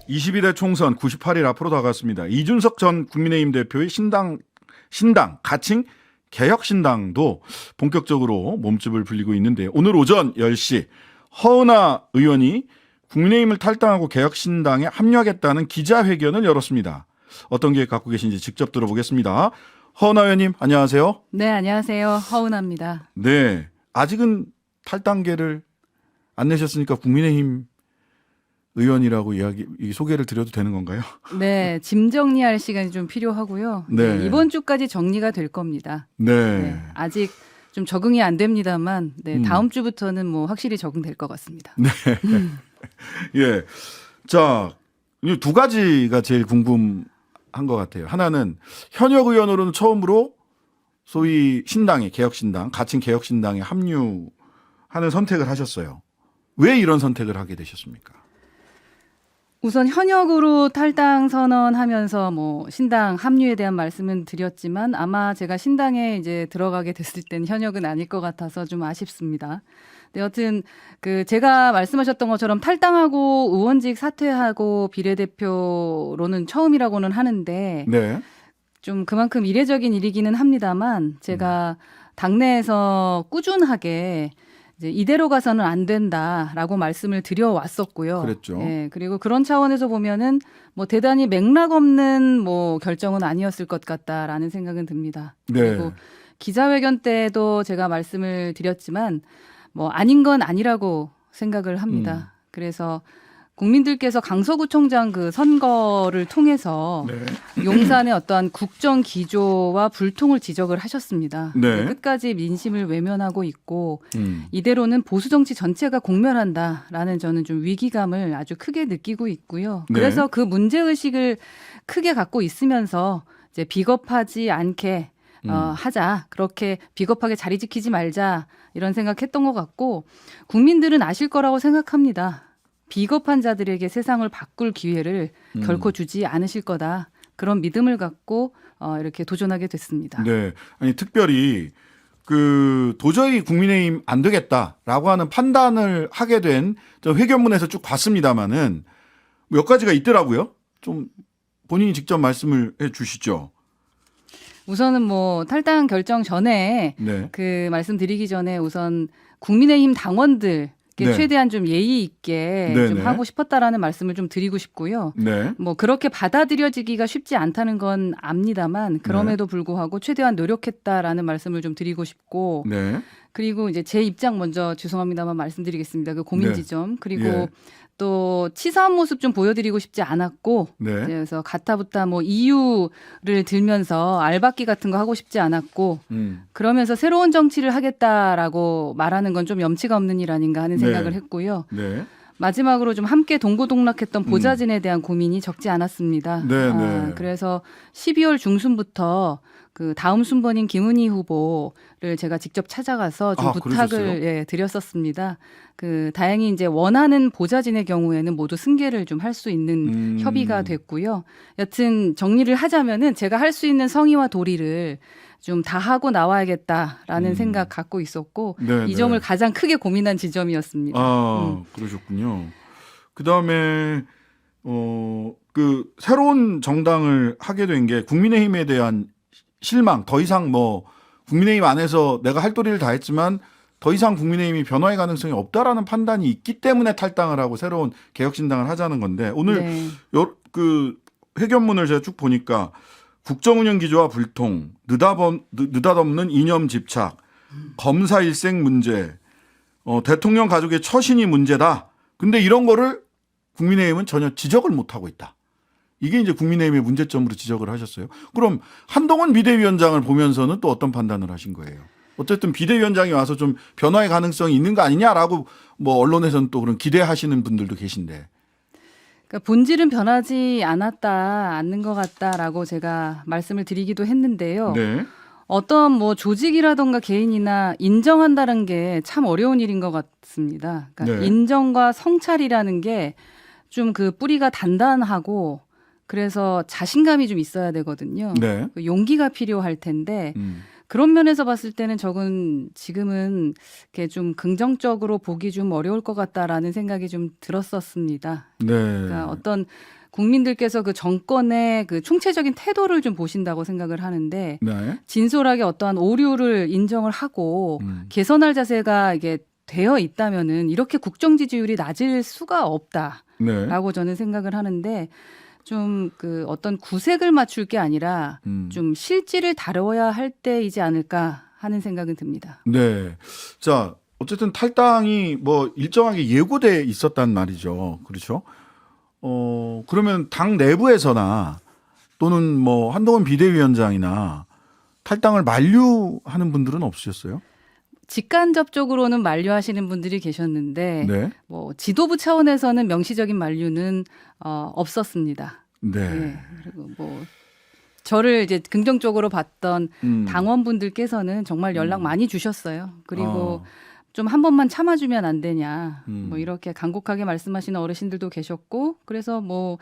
21대 총선 98일 앞으로 다가왔습니다. 이준석 전 국민의힘 대표의 신당 가칭 개혁신당도 본격적으로 몸집을 불리고 있는데 오늘 오전 10시 허은하 의원이 국민의힘을 탈당하고 개혁신당에 합류하겠다는 기자회견을 열었습니다. 어떤 계획 갖고 계신지 직접 들어보겠습니다. 허은하 의원님 안녕하세요. 네, 안녕하세요. 허은하입니다. 네, 아직은 탈당계를 안 내셨으니까 국민의힘 의원이라고 소개를 드려도 되는 건가요? 네, 짐 정리할 시간이 좀 필요하고요. 네. 네, 이번 주까지 정리가 될 겁니다. 네. 네, 아직 좀 적응이 안 됩니다만 다음 주부터는 뭐 확실히 적응될 것 같습니다. 네. 예. 자, 이 두 가지가 제일 궁금한 것 같아요. 하나는 현역 의원으로는 처음으로 소위 신당에 개혁신당, 가칭 개혁신당에 합류하는 선택을 하셨어요. 왜 이런 선택을 하게 되셨습니까? 우선 현역으로 탈당 선언하면서 뭐 신당 합류에 대한 말씀은 드렸지만 아마 제가 신당에 이제 들어가게 됐을 땐 현역은 아닐 것 같아서 좀 아쉽습니다. 네, 여튼 제가 말씀하셨던 것처럼 탈당하고 의원직 사퇴하고 비례대표로는 처음이라고는 하는데 네. 좀 그만큼 이례적인 일이기는 합니다만 제가 당내에서 꾸준하게 이제 이대로 가서는 안 된다라고 말씀을 드려왔었고요. 그랬죠. 예, 그리고 그런 차원에서 보면은 뭐 대단히 맥락 없는 뭐 결정은 아니었을 것 같다라는 생각은 듭니다. 네. 그리고 기자회견 때도 제가 말씀을 드렸지만 뭐 아닌 건 아니라고 생각을 합니다. 그래서 국민들께서 강서구청장 그 선거를 통해서 네. 용산의 어떠한 국정 기조와 불통을 지적을 하셨습니다. 네. 끝까지 민심을 외면하고 있고 이대로는 보수 정치 전체가 공멸한다라는 저는 좀 위기감을 아주 크게 느끼고 있고요. 네. 그래서 그 문제 의식을 크게 갖고 있으면서 이제 비겁하지 않게 하자. 그렇게 비겁하게 자리 지키지 말자. 이런 생각했던 것 같고 국민들은 아실 거라고 생각합니다. 비겁한 자들에게 세상을 바꿀 기회를 결코 주지 않으실 거다. 그런 믿음을 갖고 이렇게 도전하게 됐습니다. 네. 아니 특별히 도저히 국민의힘 안 되겠다라고 하는 판단을 하게 된 저 회견문에서 쭉 봤습니다마는 몇 가지가 있더라고요. 좀 본인이 직접 말씀을 해 주시죠. 우선은 뭐 탈당 결정 전에 네. 말씀드리기 전에 우선 국민의힘 당원들 네. 최대한 좀 예의 있게 네네. 좀 하고 싶었다라는 말씀을 좀 드리고 싶고요. 네. 뭐 그렇게 받아들여지기가 쉽지 않다는 건 압니다만 그럼에도 불구하고 최대한 노력했다라는 말씀을 좀 드리고 싶고 네. 그리고 이제 제 입장 먼저 죄송합니다만 말씀드리겠습니다. 그 고민 네. 지점 그리고 예. 또 치사한 모습 좀 보여드리고 싶지 않았고 네. 그래서 가타부타 뭐 이유를 들면서 알박기 같은 거 하고 싶지 않았고 그러면서 새로운 정치를 하겠다라고 말하는 건 좀 염치가 없는 일 아닌가 하는 생각을 네. 했고요. 네. 마지막으로 좀 함께 동고동락했던 보좌진에 대한 고민이 적지 않았습니다. 네, 네. 그래서 12월 중순부터 그 다음 순번인 김은희 후보를 제가 직접 찾아가서 좀 부탁을 드렸었습니다. 다행히 이제 원하는 보좌진의 경우에는 모두 승계를 좀 할 수 있는 협의가 됐고요. 여튼 정리를 하자면은 제가 할 수 있는 성의와 도리를 좀 다 하고 나와야겠다라는 생각 갖고 있었고 네, 이 점을 네. 가장 크게 고민한 지점이었습니다. 그러셨군요. 그다음에 새로운 정당을 하게 된 게 국민의힘에 대한 실망, 더 이상 뭐 국민의힘 안에서 내가 할 도리를 다 했지만 더 이상 국민의힘이 변화의 가능성이 없다라는 판단이 있기 때문에 탈당을 하고 새로운 개혁신당을 하자는 건데 오늘 회견문을 제가 쭉 보니까 국정운영 기조와 불통, 느닷없는 이념 집착, 검사 일생 문제, 대통령 가족의 처신이 문제다. 근데 이런 거를 국민의힘은 전혀 지적을 못하고 있다. 이게 이제 국민의힘의 문제점으로 지적을 하셨어요. 그럼 한동훈 비대위원장을 보면서는 또 어떤 판단을 하신 거예요? 어쨌든 비대위원장이 와서 좀 변화의 가능성이 있는 거 아니냐라고 뭐 언론에서는 또 그런 기대하시는 분들도 계신데. 그러니까 본질은 변하지 않는 것 같다라고 제가 말씀을 드리기도 했는데요. 네. 어떤 뭐 조직이라던가 개인이나 인정한다는 게 참 어려운 일인 것 같습니다. 그러니까 네. 인정과 성찰이라는 게 좀 뿌리가 단단하고 그래서 자신감이 좀 있어야 되거든요. 네. 용기가 필요할 텐데 그런 면에서 봤을 때는 지금은 이렇게 좀 긍정적으로 보기 좀 어려울 것 같다라는 생각이 좀 들었었습니다. 네. 그러니까 어떤 국민들께서 그 정권의 그 총체적인 태도를 좀 보신다고 생각을 하는데 네. 진솔하게 어떠한 오류를 인정을 하고 개선할 자세가 이게 되어 있다면은 이렇게 국정 지지율이 낮을 수가 없다라고 네. 저는 생각을 하는데 좀 그 어떤 구색을 맞출 게 아니라 좀 실질을 다뤄야 할 때이지 않을까 하는 생각은 듭니다. 네. 자, 어쨌든 탈당이 뭐 일정하게 예고돼 있었단 말이죠. 그렇죠? 그러면 당 내부에서나 또는 뭐 한동훈 비대위원장이나 탈당을 만류하는 분들은 없으셨어요? 직간접적으로는 만류하시는 분들이 계셨는데 네. 뭐 지도부 차원에서는 명시적인 만류는 없었습니다. 네. 예. 그리고 뭐 저를 이제 긍정적으로 봤던 당원분들께서는 정말 연락 많이 주셨어요. 그리고 좀 한 번만 참아주면 안 되냐. 뭐 이렇게 간곡하게 말씀하시는 어르신들도 계셨고, 그래서 뭐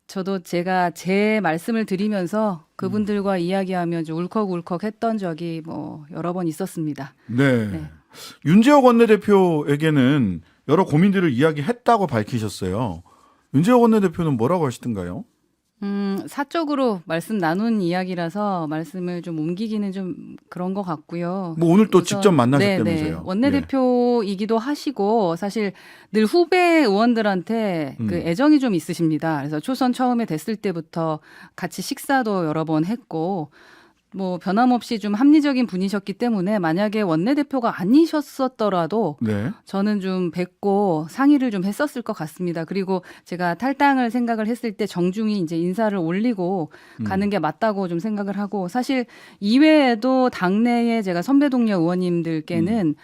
저도 제가 제 말씀을 드리면서 그분들과 이야기하며 좀 울컥울컥 했던 적이 뭐 여러 번 있었습니다. 네. 네. 윤재옥 원내대표에게는 여러 고민들을 이야기했다고 밝히셨어요. 윤재옥 원내대표는 뭐라고 하시던가요? 사적으로 말씀 나눈 이야기라서 말씀을 좀 옮기기는 좀 그런 것 같고요. 뭐 오늘 또 우선- 직접 만나셨다면서요? 네. 원내대표이기도 하시고 사실 늘 후배 의원들한테 그 애정이 좀 있으십니다. 그래서 초선 처음에 됐을 때부터 같이 식사도 여러 번 했고 뭐 변함없이 좀 합리적인 분이셨기 때문에 만약에 원내대표가 아니셨었더라도 네. 저는 좀 뵙고 상의를 좀 했었을 것 같습니다. 그리고 제가 탈당을 생각을 했을 때 정중히 이제 인사를 올리고 가는 게 맞다고 좀 생각을 하고 사실 이외에도 당내에 제가 선배 동료 의원님들께는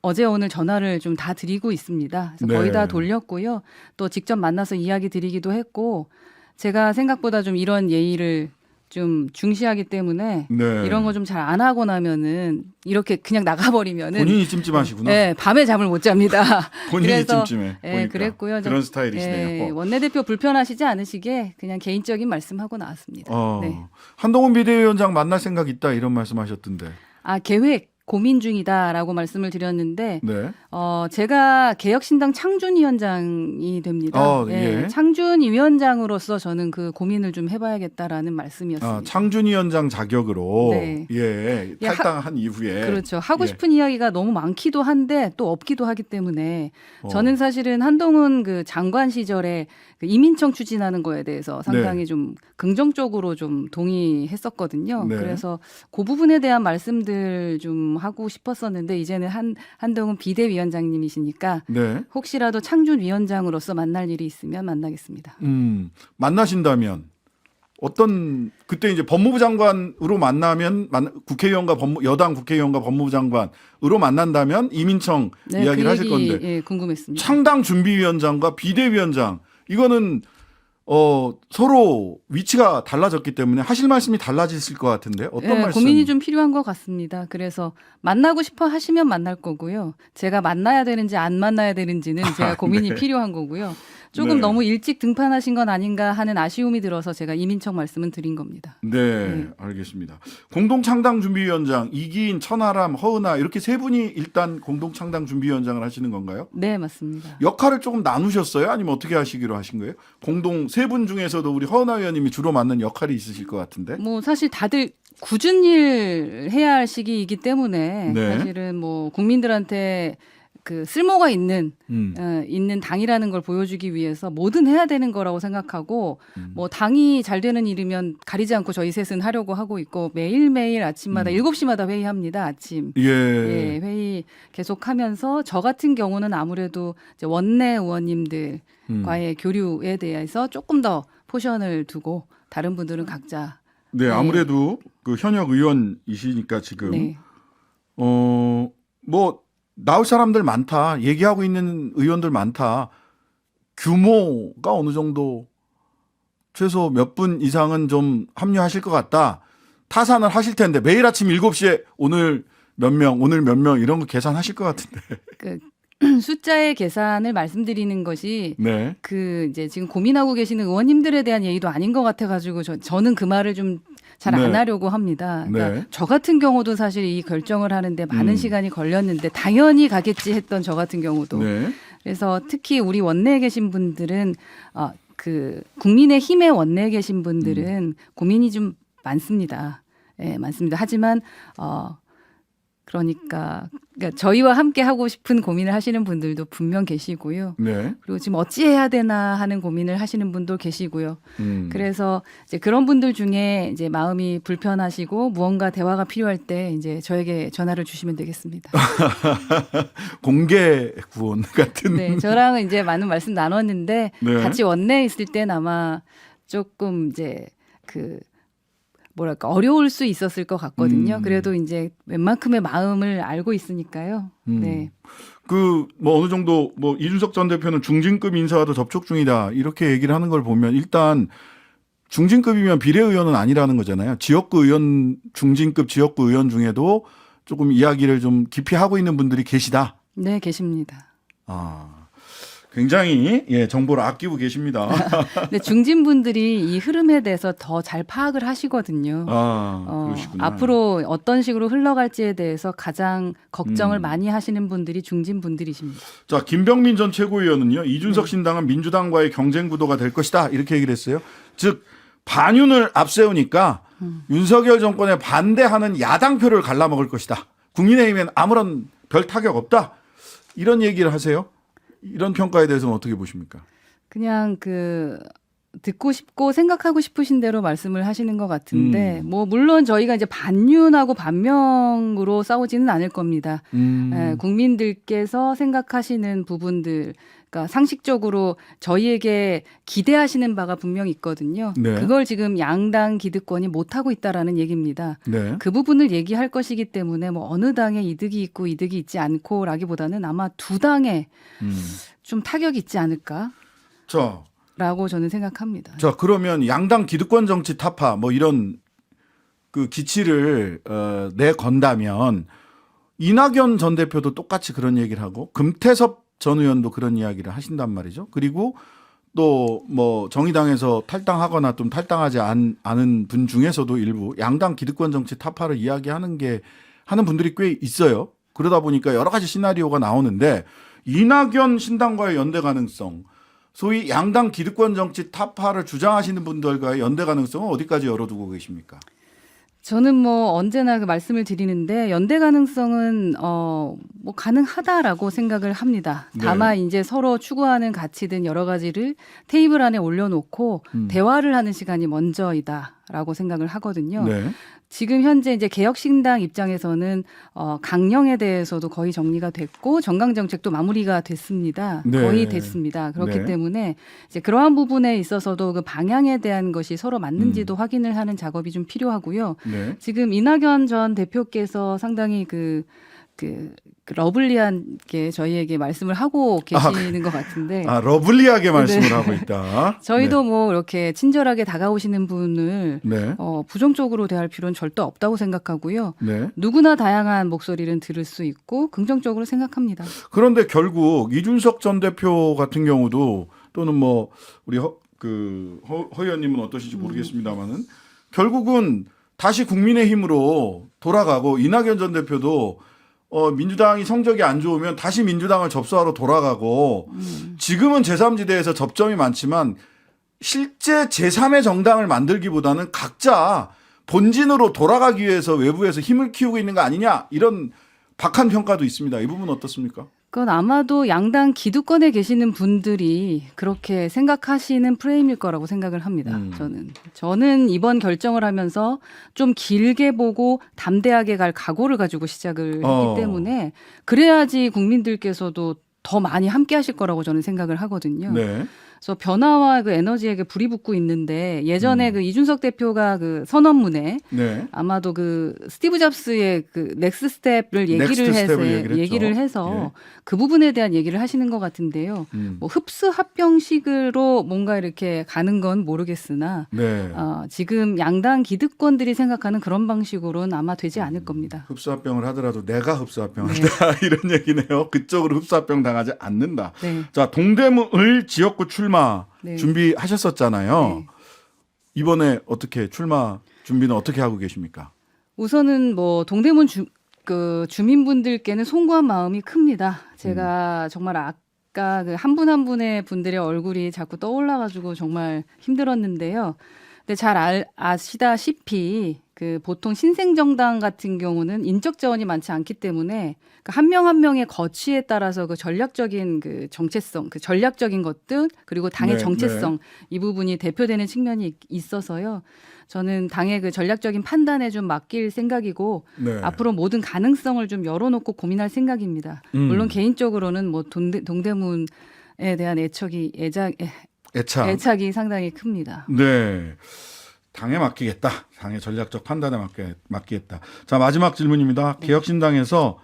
어제 오늘 전화를 좀 다 드리고 있습니다. 그래서 거의 네. 다 돌렸고요. 또 직접 만나서 이야기 드리기도 했고 제가 생각보다 좀 이런 예의를 좀 중시하기 때문에 네. 이런 거 좀 잘 안 하고 나면은 이렇게 그냥 나가버리면은 본인이 찜찜하시구나. 네, 밤에 잠을 못 잡니다. 본인이 그래서, 찜찜해. 예, 보니까. 그랬고요. 그런 스타일이시네요. 원내대표 불편하시지 않으시게 그냥 개인적인 말씀하고 나왔습니다. 네. 한동훈 비대위원장 만날 생각 있다 이런 말씀하셨던데. 계획 고민 중이다라고 말씀을 드렸는데 네. 제가 개혁신당 창준위원장이 됩니다. 예. 창준위원장으로서 저는 그 고민을 좀 해봐야겠다라는 말씀이었습니다. 창준위원장 자격으로 네. 예, 예, 탈당한 이후에 그렇죠. 하고 예. 싶은 이야기가 너무 많기도 한데 또 없기도 하기 때문에 저는 사실은 한동훈 그 장관 시절에 그 이민청 추진하는 거에 대해서 상당히 좀 긍정적으로 좀 동의했었거든요. 네. 그래서 그 부분에 대한 말씀들 좀 하고 싶었었는데 이제는 한동훈 비대위원장님이시니까 네. 혹시라도 창준위원장으로서 만날 일이 있으면 만나겠습니다. 만나신다면 어떤 그때 이제 법무부 장관으로 만나면 국회의원과 여당 국회의원과 법무부 장관으로 만난다면 이민청 네, 이야기를 그 하실 얘기, 건데 예, 궁금했습니다. 창당 준비위원장과 비대위원장 이거는 서로 위치가 달라졌기 때문에 하실 말씀이 달라지실 것 같은데 어떤 말씀? 고민이 좀 필요한 것 같습니다. 그래서 만나고 싶어 하시면 만날 거고요. 제가 만나야 되는지 안 만나야 되는지는 제가 고민이 필요한 거고요. 조금 네. 너무 일찍 등판하신 건 아닌가 하는 아쉬움이 들어서 제가 이민청 말씀은 드린 겁니다. 네, 알겠습니다. 공동창당준비위원장 이기인, 천하람, 허은하 이렇게 세 분이 일단 공동창당준비위원장을 하시는 건가요? 네, 맞습니다. 역할을 조금 나누셨어요? 아니면 어떻게 하시기로 하신 거예요? 공동 세 분 중에서도 우리 허은하 의원님이 주로 맡는 역할이 있으실 것 같은데. 뭐 사실 다들 굳은 일 해야 할 시기이기 때문에 네. 사실은 뭐 국민들한테 그 쓸모가 있는 당이라는 걸 보여주기 위해서 뭐든 해야 되는 거라고 생각하고 뭐 당이 잘 되는 일이면 가리지 않고 저희 셋은 하려고 하고 있고 매일매일 아침마다 7시마다 회의합니다. 아침. 예, 회의 계속하면서 저 같은 경우는 아무래도 이제 원내 의원님들과의 교류에 대해서 조금 더 포션을 두고 다른 분들은 각자 네, 아무래도 그 현역 의원이시니까 지금 네. 뭐 나올 사람들 많다. 얘기하고 있는 의원들 많다. 규모가 어느 정도 최소 몇 분 이상은 좀 합류하실 것 같다. 타산을 하실 텐데 매일 아침 7시에 오늘 몇 명 이런 거 계산하실 것 같은데. 그 숫자의 계산을 말씀드리는 것이 네. 그 이제 지금 고민하고 계시는 의원님들에 대한 예의도 아닌 것 같아가지고 저는 그 말을 좀 잘 안 네. 하려고 합니다. 그러니까 네. 저 같은 경우도 사실 이 결정을 하는데 많은 시간이 걸렸는데 당연히 가겠지 했던 저 같은 경우도 네. 그래서 특히 우리 원내에 계신 분들은 그 국민의힘의 원내에 계신 분들은 고민이 좀 많습니다. 예, 많습니다. 하지만 그러니까 저희와 함께 하고 싶은 고민을 하시는 분들도 분명 계시고요. 네. 그리고 지금 어찌해야 되나 하는 고민을 하시는 분도 계시고요. 그래서 이제 그런 분들 중에 이제 마음이 불편하시고 무언가 대화가 필요할 때 이제 저에게 전화를 주시면 되겠습니다. 공개 구원 같은. 네, 저랑은 이제 많은 말씀 나눴는데 네. 같이 원내에 있을 땐 아마 조금 이제 그 뭐랄까 어려울 수 있었을 것 같거든요. 그래도 이제 웬만큼의 마음을 알고 있으니까요. 네. 그 뭐 어느 정도 뭐 이준석 전 대표는 중진급 인사와도 접촉 중이다 이렇게 얘기를 하는 걸 보면 일단 중진급이면 비례의원은 아니라는 거잖아요. 지역구 의원 중진급 지역구 의원 중에도 조금 이야기를 좀 깊이 하고 있는 분들이 계시다. 네, 계십니다. 굉장히 정보를 아끼고 계십니다. 근데 중진분들이 이 흐름에 대해서 더 잘 파악을 하시거든요. 그러시구나. 앞으로 어떤 식으로 흘러갈지에 대해서 가장 걱정을 많이 하시는 분들이 중진분들이십니다. 자, 김병민 전 최고위원은요. 이준석 신당은 민주당과의 경쟁 구도가 될 것이다. 이렇게 얘기를 했어요. 즉 반윤을 앞세우니까 윤석열 정권에 반대하는 야당표를 갈라먹을 것이다. 국민의힘엔 아무런 별 타격 없다. 이런 얘기를 하세요. 이런 평가에 대해서는 어떻게 보십니까? 그냥 듣고 싶고 생각하고 싶으신 대로 말씀을 하시는 것 같은데 뭐 물론 저희가 이제 반윤하고 반명으로 싸우지는 않을 겁니다. 국민들께서 생각하시는 부분들, 그러니까 상식적으로 저희에게 기대하시는 바가 분명히 있거든요. 네. 그걸 지금 양당 기득권이 못하고 있다라는 얘기입니다. 네. 그 부분을 얘기할 것이기 때문에 뭐 어느 당에 이득이 있고 이득이 있지 않고라기보다는 아마 두 당에 좀 타격이 있지 않을까? 라고 저는 생각합니다. 자, 그러면 양당 기득권 정치 타파 뭐 이런 그 기치를 내건다면 이낙연 전 대표도 똑같이 그런 얘기를 하고 금태섭 전 의원도 그런 이야기를 하신단 말이죠. 그리고 또 뭐 정의당에서 탈당하거나 좀 탈당하지 않은 분 중에서도 일부 양당 기득권 정치 타파를 이야기하는 하는 분들이 꽤 있어요. 그러다 보니까 여러 가지 시나리오가 나오는데 이낙연 신당과의 연대 가능성, 소위 양당 기득권 정치 타파를 주장하시는 분들과의 연대 가능성은 어디까지 열어두고 계십니까? 저는 뭐 언제나 그 말씀을 드리는데 연대 가능성은 뭐 가능하다라고 생각을 합니다. 다만 이제 서로 추구하는 가치든 여러 가지를 테이블 안에 올려놓고 대화를 하는 시간이 먼저이다라고 생각을 하거든요. 네. 지금 현재 이제 개혁신당 입장에서는 강령에 대해서도 거의 정리가 됐고 정강 정책도 마무리가 됐습니다. 네. 거의 됐습니다. 그렇기 네. 때문에 이제 그러한 부분에 있어서도 그 방향에 대한 것이 서로 맞는지도 확인을 하는 작업이 좀 필요하고요. 네. 지금 이낙연 전 대표께서 상당히 그 러블리하게 저희에게 말씀을 하고 계시는 것 같은데. 러블리하게 말씀을 네. 하고 있다. 저희도 뭐 이렇게 친절하게 다가오시는 분을 네. 부정적으로 대할 필요는 절대 없다고 생각하고요. 네. 누구나 다양한 목소리를 들을 수 있고 긍정적으로 생각합니다. 그런데 결국 이준석 전 대표 같은 경우도 또는 뭐 우리 허 의원님은 어떠신지 모르겠습니다만은 결국은 다시 국민의힘으로 돌아가고 이낙연 전 대표도 민주당이 성적이 안 좋으면 다시 민주당을 접수하러 돌아가고 지금은 제3지대에서 접점이 많지만 실제 제3의 정당을 만들기보다는 각자 본진으로 돌아가기 위해서 외부에서 힘을 키우고 있는 거 아니냐 이런 박한 평가도 있습니다. 이 부분 어떻습니까? 그건 아마도 양당 기득권에 계시는 분들이 그렇게 생각하시는 프레임일 거라고 생각을 합니다. 저는 이번 결정을 하면서 좀 길게 보고 담대하게 갈 각오를 가지고 시작을 했기 때문에 그래야지 국민들께서도 더 많이 함께 하실 거라고 저는 생각을 하거든요. 네. 그래서 변화와 그 에너지에게 불이 붙고 있는데 예전에 그 이준석 대표가 그 선언문에 네. 아마도 그 스티브 잡스의 그 넥스트 스텝을 얘기를 해서 그 부분에 대한 얘기를 하시는 것 같은데요. 뭐 흡수 합병식으로 뭔가 이렇게 가는 건 모르겠으나 네. 지금 양당 기득권들이 생각하는 그런 방식으로는 아마 되지 않을 겁니다. 흡수합병을 하더라도 내가 흡수합병을 한다 이런 얘기네요. 그쪽으로 흡수합병 당하지 않는다. 네. 자, 동대문 출마 네. 준비하셨었잖아요. 네. 이번에 어떻게 출마 준비는 어떻게 하고 계십니까? 우선은 뭐 동대문 주민분들께는 송구한 마음이 큽니다. 제가 정말 보니까 그 한 분 한 분의 분들의 얼굴이 자꾸 떠올라가지고 정말 힘들었는데요. 근데 잘 아시다시피 그 보통 신생정당 같은 경우는 인적 자원이 많지 않기 때문에 한 명 한 명의 거취에 따라서 그 전략적인 그 정체성, 그 전략적인 것들 그리고 당의 네, 정체성 이 부분이 대표되는 측면이 있어서요. 저는 당의 그 전략적인 판단에 좀 맡길 생각이고 네. 앞으로 모든 가능성을 좀 열어놓고 고민할 생각입니다. 물론 개인적으로는 뭐 동대문에 대한 애착이 상당히 큽니다. 네. 당에 맡기겠다. 당의 전략적 판단에 맡기겠다. 자, 마지막 질문입니다. 네. 개혁신당에서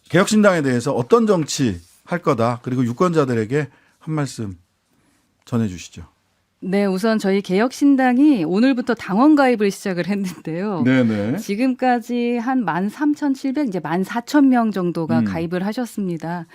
개혁신당에 대해서 어떤 정치 할 거다. 그리고 유권자들에게 한 말씀 전해 주시죠. 네, 우선 저희 개혁신당이 오늘부터 당원 가입을 시작을 했는데요. 네네. 지금까지 한 13,700, 이제 14,000명 정도가 가입을 하셨습니다.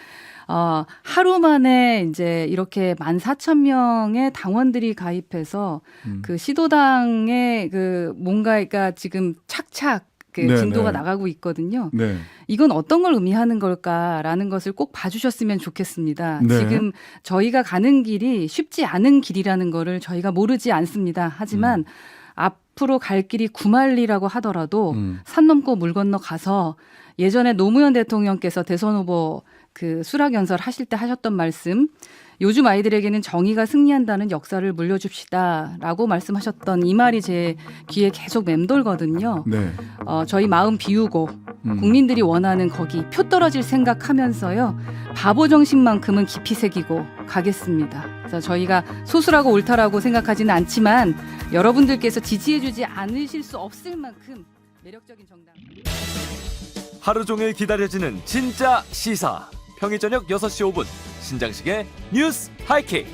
하루 만에 이제 이렇게 14,000명의 당원들이 가입해서 그 시도당의 그 뭔가가 지금 착착 그 네, 진도가 네. 나가고 있거든요. 네. 이건 어떤 걸 의미하는 걸까라는 것을 꼭 봐주셨으면 좋겠습니다. 네. 지금 저희가 가는 길이 쉽지 않은 길이라는 거를 저희가 모르지 않습니다. 하지만 앞으로 갈 길이 구말리라고 하더라도 산 넘고 물 건너 가서 예전에 노무현 대통령께서 대선 후보 그 수락연설 하실 때 하셨던 말씀, 요즘 아이들에게는 정의가 승리한다는 역사를 물려줍시다라고 말씀하셨던 이 말이 제 귀에 계속 맴돌거든요. 네. 저희 마음 비우고 국민들이 원하는 거기 표 떨어질 생각하면서요. 바보 정신만큼은 깊이 새기고 가겠습니다. 그래서 저희가 소수라고 옳다라고 생각하지는 않지만 여러분들께서 지지해주지 않으실 수 없을 만큼 매력적인 정당. 하루 종일 기다려지는 진짜 시사. 평일 저녁 6시 5분 신장식의 뉴스 하이킥.